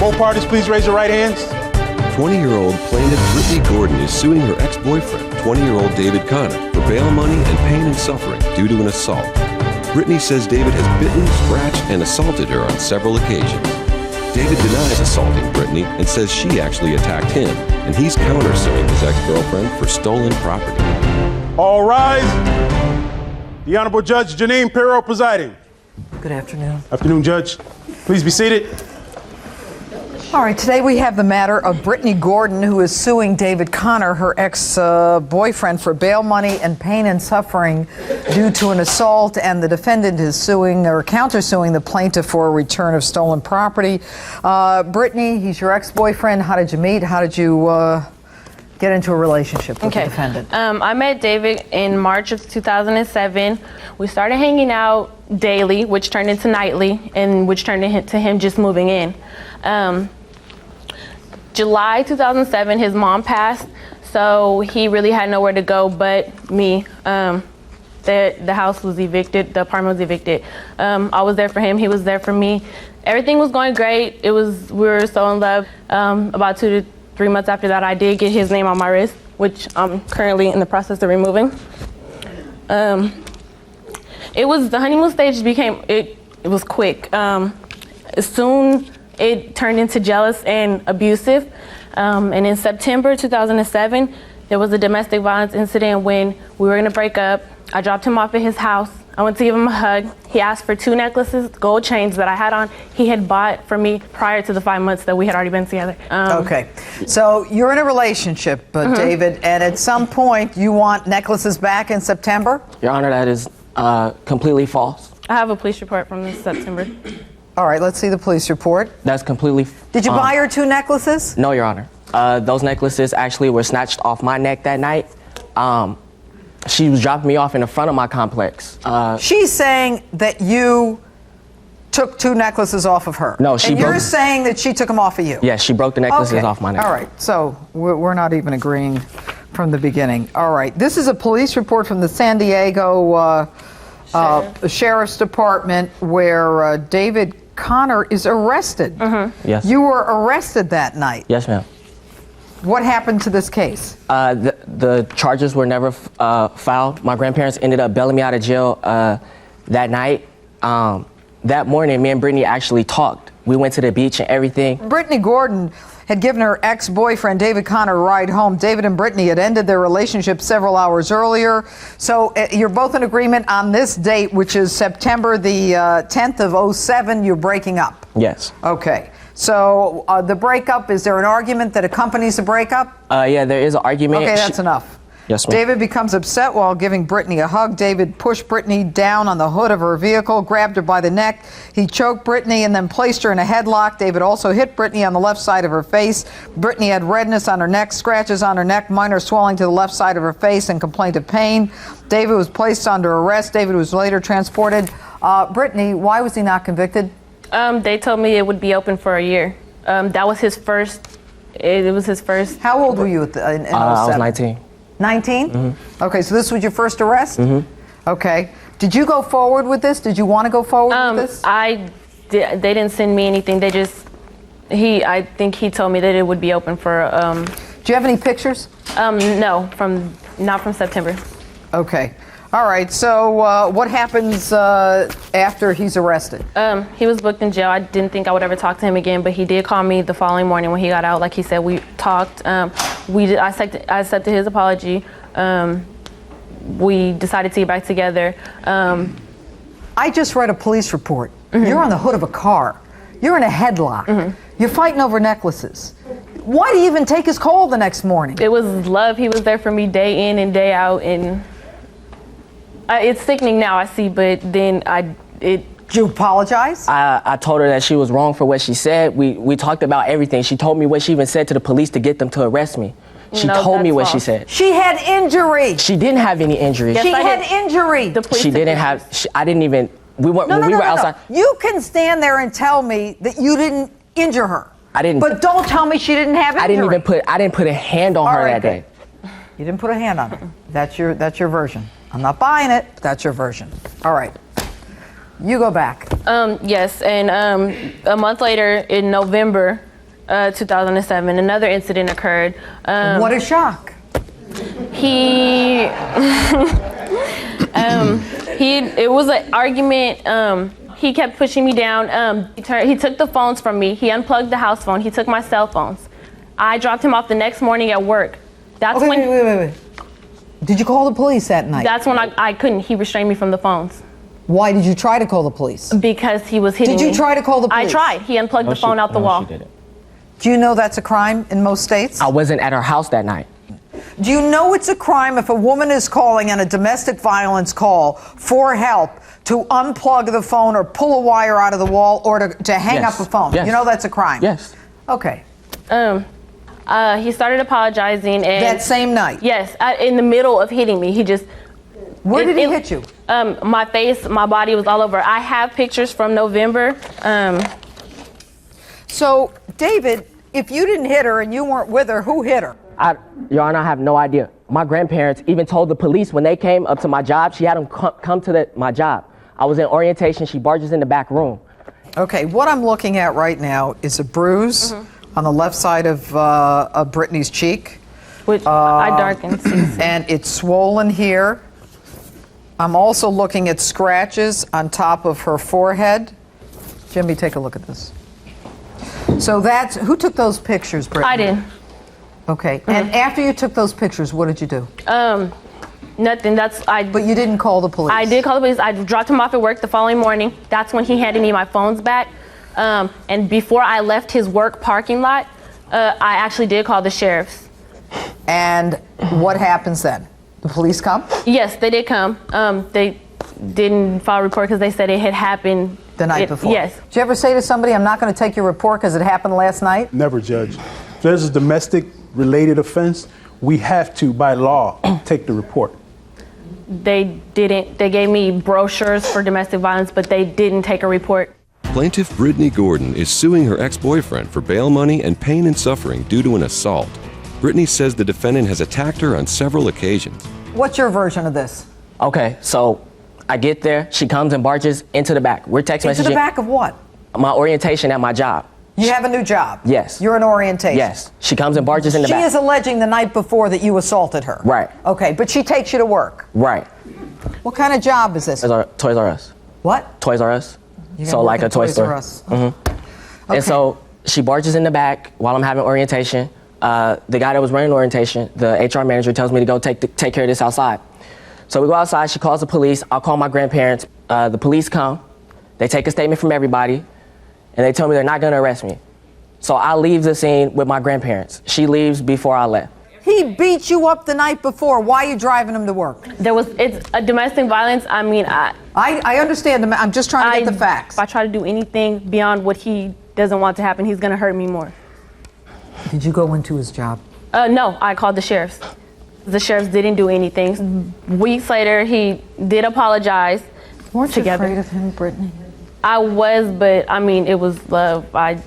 Both parties, please raise your right hands. 20-year-old plaintiff Brittany Gordon is suing her ex-boyfriend, 20-year-old David Connor, for bail money and pain and suffering due to an assault. Brittany says David has bitten, scratched, and assaulted her on several occasions. David denies assaulting Brittany and says she actually attacked him, and he's countersuing his ex-girlfriend for stolen property. All rise. The Honorable Judge Judge Pirro presiding. Good afternoon. Afternoon, Judge. Please be seated. All right, today we have the matter of Brittany Gordon, who is suing David Connor, her ex-boyfriend, for bail money and pain and suffering due to an assault, and the defendant is suing or countersuing the plaintiff for a return of stolen property. Brittany, he's your ex-boyfriend. How did you meet? How did you get into a relationship with the defendant? I met David in March of 2007. We started hanging out daily, which turned into nightly, and which turned into him just moving in. July 2007, his mom passed, so he really had nowhere to go but me. The house was evicted, the apartment was evicted. I was there for him, he was there for me. Everything was going great. We were so in love. About 2 to 3 months after that, I did get his name on my wrist, which I'm currently in the process of removing. It was the honeymoon stage it was quick. Soon it turned into jealous and abusive. And in September 2007, there was a domestic violence incident when we were gonna break up. I dropped him off at his house. I went to give him a hug. He asked for 2 necklaces, gold chains that I had on. He had bought for me prior to the 5 months that we had already been together. Okay, so you're in a relationship, David, and at some point you want necklaces back in September? Your Honor, that is completely false. I have a police report from this September. All right, let's see the police report. That's completely... Did you buy her 2 necklaces? No, Your Honor. Those necklaces actually were snatched off my neck that night. She was dropping me off in the front of my complex. She's saying that you took 2 necklaces off of her. No, she And broke... you're saying that she took them off of you. Yes, she broke the necklaces off my neck. All right, so we're not even agreeing from the beginning. All right, this is a police report from the San Diego Sheriff's Department where David Connor is arrested. Yes. You were arrested that night. Yes, ma'am. What happened to this case? The charges were never filed. My grandparents ended up bailing me out of jail that night. That morning, me and Brittany actually talked. We went to the beach and everything. Brittany Gordon had given her ex-boyfriend David Connor a ride home. David and Brittany had ended their relationship several hours earlier. So you're both in agreement on this date, which is September the 10th of 07, you're breaking up? Yes. Okay. So the breakup, is there an argument that accompanies the breakup? Yeah, there is an argument. Okay, that's enough. Yes, ma'am. David becomes upset while giving Brittany a hug. David pushed Brittany down on the hood of her vehicle, grabbed her by the neck. He choked Brittany and then placed her in a headlock. David also hit Brittany on the left side of her face. Brittany had redness on her neck, scratches on her neck, minor swelling to the left side of her face, and complaint of pain. David was placed under arrest. David was later transported. Brittany, why was he not convicted? They told me it would be open for a year. That was his first. It was his first. How old were you in 07? I was 19. 19? Mm-hmm. Okay, so this was your first arrest? Mm-hmm. Okay. Did you go forward with this? Did you want to go forward with this? They didn't send me anything. They just, I think he told me that it would be open for. Do you have any pictures? No, not from September. Okay. All right, so what happens after he's arrested? He was booked in jail. I didn't think I would ever talk to him again, but he did call me the following morning when he got out. Like he said, we talked. I accepted his apology. We decided to get back together. I just read a police report. You're on the hood of a car. You're in a headlock. You're fighting over necklaces. Why do you even take his call the next morning? It was love. He was there for me day in and day out, and it's sickening now, I see, but then Did you apologize? I told her that she was wrong for what she said. We talked about everything. She told me what she even said to the police to get them to arrest me. She told me what she said. She had injury. She didn't have any injuries. She had injury. She didn't have, I didn't even, we were outside. You can stand there and tell me that you didn't injure her. I didn't. But don't tell me she didn't have injury. I didn't put a hand on her that day. You didn't put a hand on her. That's your version. I'm not buying it, but that's your version. All right. You go back. Yes, and a month later, in November 2007, another incident occurred. What a shock. He, it was an argument. He kept pushing me down. He took the phones from me. He unplugged the house phone. He took my cell phones. I dropped him off the next morning at work. That's when. Wait. Did you call the police that night? That's when I couldn't. He restrained me from the phones. Why did you try to call the police? Because he was hitting me. Did you try to call the police? I tried. He unplugged the phone out the wall. She didn't. Do you know that's a crime in most states? I wasn't at her house that night. Do you know it's a crime if a woman is calling on a domestic violence call for help to unplug the phone or pull a wire out of the wall or to hang up a phone? Yes. You know that's a crime? Yes. Okay. He started apologizing and That same night? Yes, in the middle of hitting me. He just. Where did he hit you? My face, my body was all over. I have pictures from November. So, David, if you didn't hit her and you weren't with her, who hit her? Your Honor, I have no idea. My grandparents even told the police when they came up to my job, she had them come to my job. I was in orientation, she barges in the back room. Okay, what I'm looking at right now is a bruise on the left side of Brittany's cheek. Which I darkened. And it's swollen here. I'm also looking at scratches on top of her forehead. Jimmy, take a look at this. So who took those pictures, Brittany? I did. Okay, and after you took those pictures, what did you do? Nothing. But you didn't call the police? I did call the police. I dropped him off at work the following morning. That's when he handed me my phones back. And before I left his work parking lot, I actually did call the sheriffs. And what happens then? The police come? Yes, they did come. They didn't file a report because they said it had happened the night before? Yes. Did you ever say to somebody, I'm not going to take your report because it happened last night? Never, Judge. If there's a domestic-related offense, we have to, by law, take the report. They didn't. They gave me brochures for domestic violence, but they didn't take a report. Plaintiff Brittany Gordon is suing her ex-boyfriend for bail money and pain and suffering due to an assault. Brittany says the defendant has attacked her on several occasions. What's your version of this? Okay, so I get there, she comes and barges into the back. We're text messaging. Into the back of what? My orientation at my job. You have a new job? Yes. You're in orientation? Yes. She comes and barges in the back. She is alleging the night before that you assaulted her? Right. Okay, but she takes you to work? Right. What kind of job is this? Toys R Us. What? Toys R Us. You So like a toy Toys store. R Us. Okay. And so she barges in the back while I'm having orientation. The guy that was running orientation, the HR manager, tells me to go take care of this outside. So we go outside, she calls the police, I'll call my grandparents. The police come, they take a statement from everybody, and they tell me they're not gonna arrest me. So I leave the scene with my grandparents. She leaves before I left. He beat you up the night before. Why are you driving him to work? It's a domestic violence. I mean, I understand. I'm just trying to get the facts. If I try to do anything beyond what he doesn't want to happen, he's gonna hurt me more. Did you go into his job? No, I called the sheriffs. The sheriffs didn't do anything. Weeks later, he did apologize. Weren't you afraid of him, Brittany? I was, but I mean, it was love. I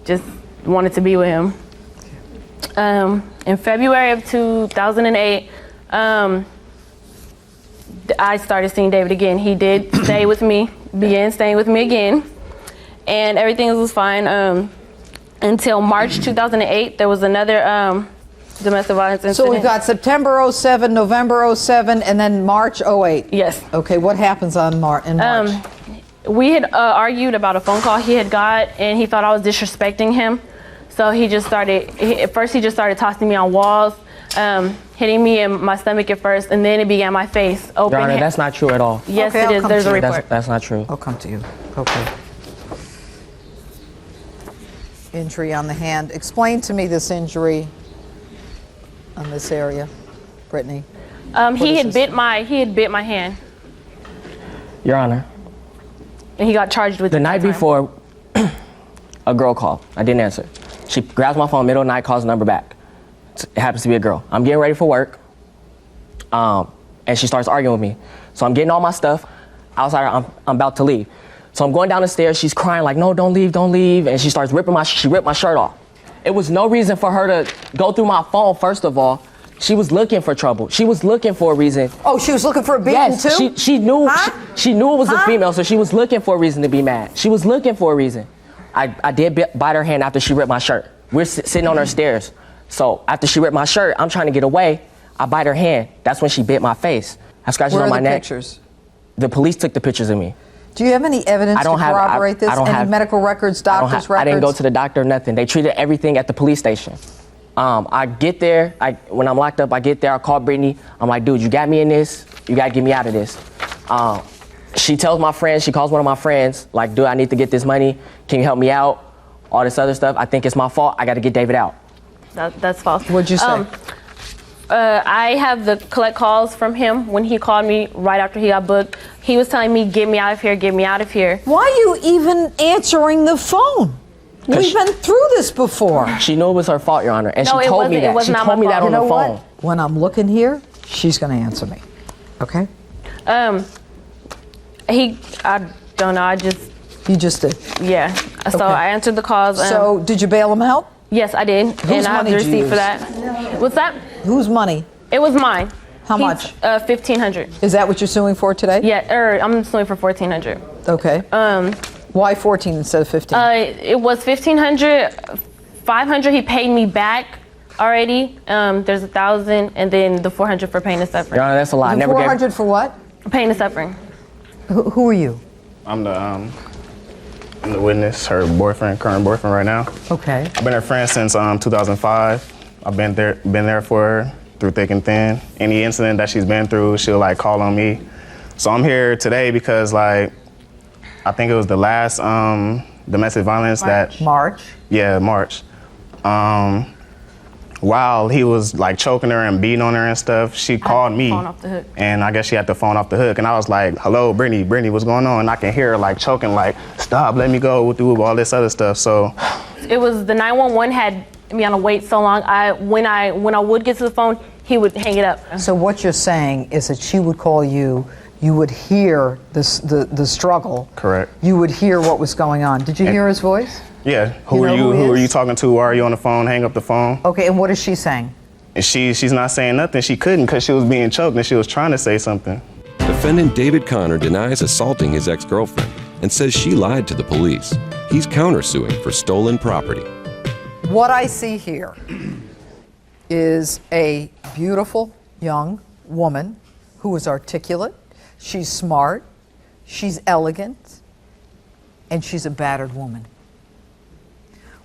just wanted to be with him. In February of 2008, I started seeing David again. He did stay with me, began staying with me again, and everything was fine until March 2008. There was another domestic violence incident. So we've got September 07, November 07, and then March 08. Yes. Okay, what happens in March? We had argued about a phone call he had got, and he thought I was disrespecting him. So he just started, at first he just started tossing me on walls, hitting me in my stomach at first, and then it began my face. Open. Your Honor, that's not true at all. Yes, Okay, it is. There's a report. That's not true. I'll come to you. Okay. Injury on the hand. Explain to me this injury on this area, Brittany. He had bit my hand, Your Honor, and he got charged with it. the night before, a girl called. I didn't answer. She grabs my phone middle of the night, calls the number back. It happens to be a girl. I'm getting ready for work, and she starts arguing with me. So I'm getting all my stuff outside. I'm about to leave. So I'm going down the stairs. She's crying like, "No, don't leave, don't leave!" And she starts ripped my shirt off. It was no reason for her to go through my phone. First of all, She was looking for trouble. She was looking for a reason. Oh, she was looking for a beating Yes, too? she knew Huh? she knew it was a Huh? female, so she was looking for a reason to be mad. She was looking for a reason. I did bite her hand after she ripped my shirt. We're sitting on her stairs. So after she ripped my shirt, I'm trying to get away. I bite her hand. That's when she bit my face. I scratches Where on are my the neck. pictures? The police took the pictures of me. Do you have any evidence I to don't have. corroborate this? I don't Any have medical records, I don't doctor's have- records? I didn't go to the doctor, nothing. They treated everything at the police station. I get there. When I'm locked up, I get there. I call Brittany. I'm like, dude, you got me in this. You got to get me out of this. She tells my friend. She calls one of my friends. Like, dude, I need to get this money. Can you help me out? All this other stuff. I think it's my fault. I got to get David out. That's false. What'd you say? I have the collect calls from him when he called me right after he got booked. He was telling me, get me out of here, get me out of here. Why are you even answering the phone? We've been through this before. She knew it was her fault, Your Honor, and No, she it told me wasn't. It that. was She not told my me that fault. on You the know phone. what? When I'm looking here, she's going to answer me. Okay? I don't know, You just did. yeah. So Okay. I answered the calls. So did you bail him out? yes, I did. And I have money the did you receipt for use? that. What's that? Whose money? It was mine. How much? $1,500. Is that what you're suing for today? Yeah, I'm suing for $1,400. Okay. Why 14 instead of 15? It was $1,500. $500 he paid me back already. There's $1,000, and then the $400 for pain and suffering. Your Honor, that's a lie. I never gave. 400 for what? Pain and suffering. Who are you? I'm the witness, her boyfriend, current boyfriend right now. Okay. I've been her friend since 2005. I've been there for her through thick and thin. Any incident that she's been through, she'll like call on me. So I'm here today because like I think it was the last domestic violence March. March. While he was like choking her and beating on her and stuff, she called me. phone off the hook. And I guess she had the phone off the hook. And I was like, hello, Brittany, what's going on? And I can hear her like choking, like, stop, let me go, through all this other stuff. So It was the 911 had me on a wait so long. When I would get to the phone, he would hang it up. So what you're saying is that she would call you, you would hear the struggle. Correct. You would hear what was going on. Did you hear his voice? yeah, who You are know you? who he Who are is? you talking to? Why are you on the phone? Hang up the phone. Okay, and what is she saying? And she's not saying nothing. She couldn't because she was being choked and she was trying to say something. Defendant David Connor denies assaulting his ex-girlfriend and says she lied to the police. He's countersuing for stolen property. What I see here is a beautiful young woman who is articulate, she's smart, she's elegant, and she's a battered woman.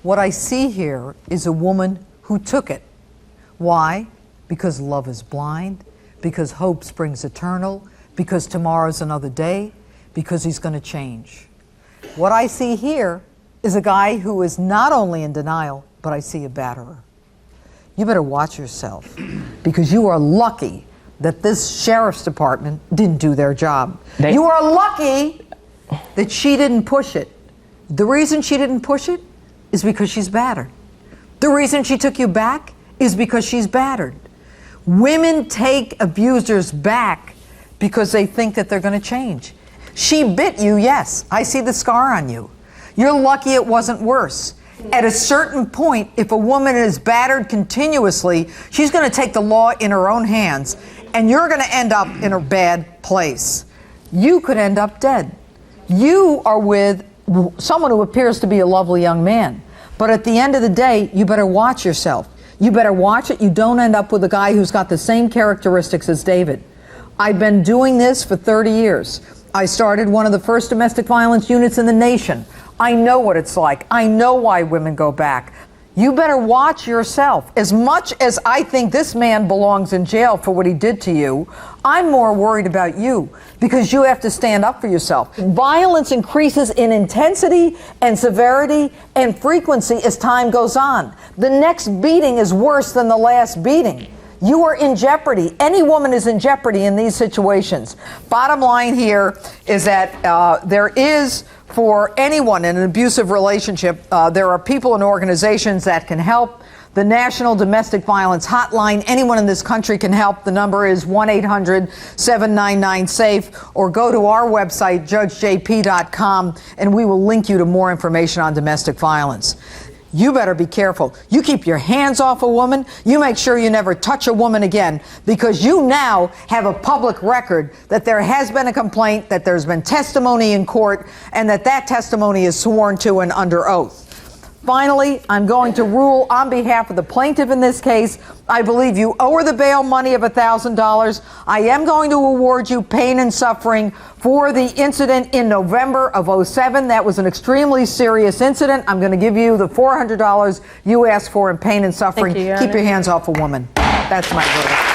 What I see here is a woman who took it. Why? Because love is blind, because hope springs eternal, because tomorrow's another day, because he's going to change. What I see here is a guy who is not only in denial, but I see a batterer. You better watch yourself, because you are lucky that this sheriff's department didn't do their job. You are lucky that she didn't push it. The reason she didn't push it is because she's battered. The reason she took you back is because she's battered. Women take abusers back because they think that they're going to change. She bit you, yes. I see the scar on you. You're lucky it wasn't worse. At a certain point, if a woman is battered continuously, she's going to take the law in her own hands, and you're going to end up in a bad place. You could end up dead. You are with someone who appears to be a lovely young man, but at the end of the day, you better watch yourself. You better watch it. You don't end up with a guy who's got the same characteristics as David. I've been doing this for 30 years. I started one of the first domestic violence units in the nation. I know what it's like. I know why women go back. You better watch yourself. As much as I think this man belongs in jail for what he did to you, I'm more worried about you because you have to stand up for yourself. Violence increases in intensity and severity and frequency as time goes on. The next beating is worse than the last beating. You are in jeopardy. Any woman is in jeopardy in these situations. Bottom line here is that there is, for anyone in an abusive relationship, there are people and organizations that can help. The National Domestic Violence Hotline, anyone in this country can help. The number is 1-800-799-SAFE, or go to our website, judgejp.com, and we will link you to more information on domestic violence. you better be careful. You keep your hands off a woman. You make sure you never touch a woman again, because you now have a public record that there has been a complaint, that there's been testimony in court, and that testimony is sworn to and under oath. Finally, I'm going to rule on behalf of the plaintiff in this case. I believe you owe her the bail money of $1,000. I am going to award you pain and suffering for the incident in November of '07. That was an extremely serious incident. I'm going to give you the $400 you asked for in pain and suffering. Thank you, Your Keep Honor. your hands off a woman. That's my verdict.